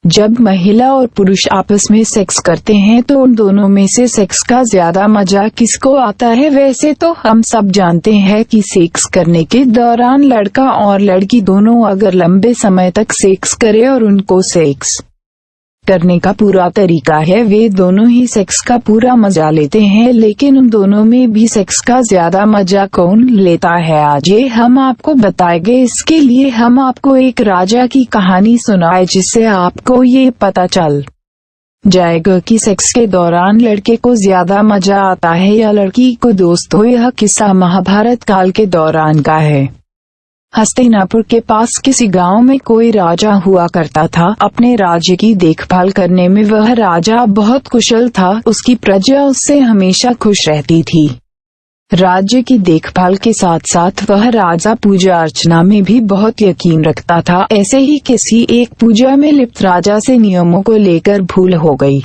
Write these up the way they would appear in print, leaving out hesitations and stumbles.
जब महिला और पुरुष आपस में सेक्स करते हैं तो उन दोनों में से सेक्स का ज्यादा मजा किसको आता है? वैसे तो हम सब जानते हैं कि सेक्स करने के दौरान लड़का और लड़की दोनों अगर लंबे समय तक सेक्स करे और उनको सेक्स करने का पूरा तरीका है, वे दोनों ही सेक्स का पूरा मजा लेते हैं। लेकिन उन दोनों में भी सेक्स का ज्यादा मजा कौन लेता है, आज ये हम आपको बताएंगे। इसके लिए हम आपको एक राजा की कहानी सुनाए जिससे आपको ये पता चल जाएगा कि सेक्स के दौरान लड़के को ज्यादा मजा आता है या लड़की को। दोस्तों, यह किस्सा महाभारत काल के दौरान का है। हस्तिनापुर के पास किसी गांव में कोई राजा हुआ करता था। अपने राज्य की देखभाल करने में वह राजा बहुत कुशल था। उसकी प्रजा उससे हमेशा खुश रहती थी। राज्य की देखभाल के साथ साथ वह राजा पूजा अर्चना में भी बहुत यकीन रखता था। ऐसे ही किसी एक पूजा में लिप्त राजा से नियमों को लेकर भूल हो गई,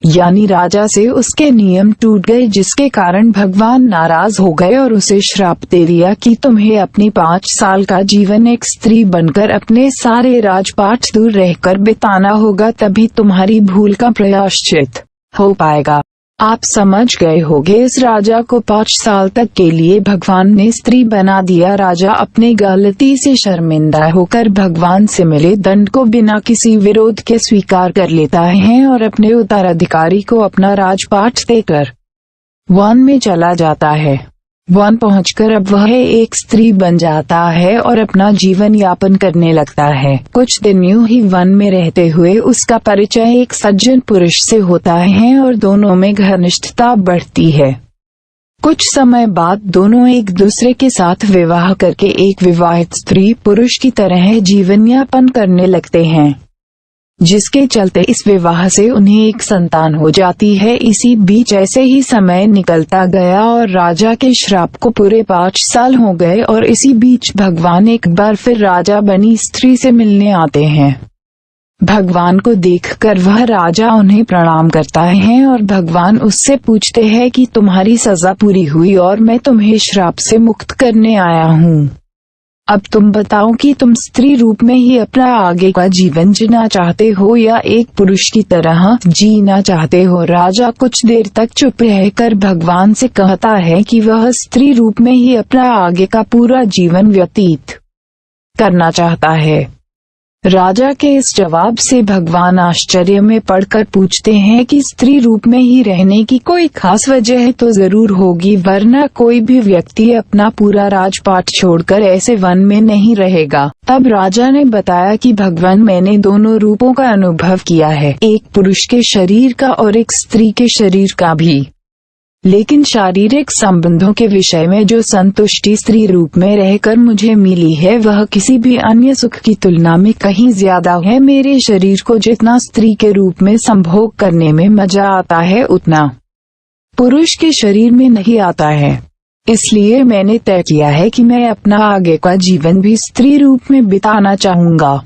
यानी राजा से उसके नियम टूट गए, जिसके कारण भगवान नाराज हो गए और उसे श्राप दे दिया कि तुम्हें अपनी 5 साल का जीवन एक स्त्री बनकर अपने सारे राजपाट दूर रहकर बिताना होगा, तभी तुम्हारी भूल का प्रायश्चित हो पाएगा। आप समझ गए होंगे, इस राजा को 5 साल तक के लिए भगवान ने स्त्री बना दिया। राजा अपने गलती से शर्मिंदा होकर भगवान से मिले दंड को बिना किसी विरोध के स्वीकार कर लेता है और अपने उत्तराधिकारी को अपना राजपाट देकर वन में चला जाता है। वन पहुंचकर अब वह एक स्त्री बन जाता है और अपना जीवन यापन करने लगता है। कुछ दिन यूं ही वन में रहते हुए उसका परिचय एक सज्जन पुरुष से होता है और दोनों में घनिष्ठता बढ़ती है। कुछ समय बाद दोनों एक दूसरे के साथ विवाह करके एक विवाहित स्त्री पुरुष की तरह जीवन यापन करने लगते हैं, जिसके चलते इस विवाह से उन्हें एक संतान हो जाती है। इसी बीच ऐसे ही समय निकलता गया और राजा के श्राप को पूरे 5 साल हो गए और इसी बीच भगवान एक बार फिर राजा बनी स्त्री से मिलने आते हैं। भगवान को देखकर वह राजा उन्हें प्रणाम करता है और भगवान उससे पूछते हैं कि तुम्हारी सजा पूरी हुई और मैं तुम्हें श्राप से मुक्त करने आया हूँ। अब तुम बताओ कि तुम स्त्री रूप में ही अपना आगे का जीवन जीना चाहते हो या एक पुरुष की तरह जीना चाहते हो। राजा कुछ देर तक चुप रहकर भगवान से कहता है कि वह स्त्री रूप में ही अपना आगे का पूरा जीवन व्यतीत करना चाहता है। राजा के इस जवाब से भगवान आश्चर्य में पड़कर पूछते हैं कि स्त्री रूप में ही रहने की कोई खास वजह तो जरूर होगी, वरना कोई भी व्यक्ति अपना पूरा राजपाट छोड़कर ऐसे वन में नहीं रहेगा। तब राजा ने बताया कि भगवान, मैंने दोनों रूपों का अनुभव किया है, एक पुरुष के शरीर का और एक स्त्री के शरीर का भी। लेकिन शारीरिक संबंधों के विषय में जो संतुष्टि स्त्री रूप में रहकर मुझे मिली है वह किसी भी अन्य सुख की तुलना में कहीं ज्यादा है। मेरे शरीर को जितना स्त्री के रूप में संभोग करने में मजा आता है उतना पुरुष के शरीर में नहीं आता है। इसलिए मैंने तय किया है कि मैं अपना आगे का जीवन भी स्त्री रूप में बिताना चाहूंगा।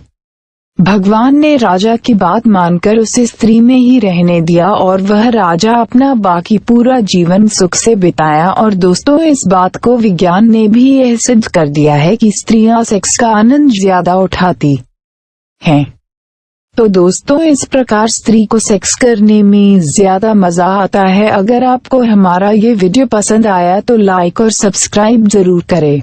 भगवान ने राजा की बात मानकर उसे स्त्री में ही रहने दिया और वह राजा अपना बाकी पूरा जीवन सुख से बिताया। और दोस्तों, इस बात को विज्ञान ने भी यह सिद्ध कर दिया है कि स्त्रियां सेक्स का आनंद ज्यादा उठाती हैं। तो दोस्तों, इस प्रकार स्त्री को सेक्स करने में ज्यादा मजा आता है। अगर आपको हमारा ये वीडियो पसंद आया तो लाइक और सब्सक्राइब जरूर करें।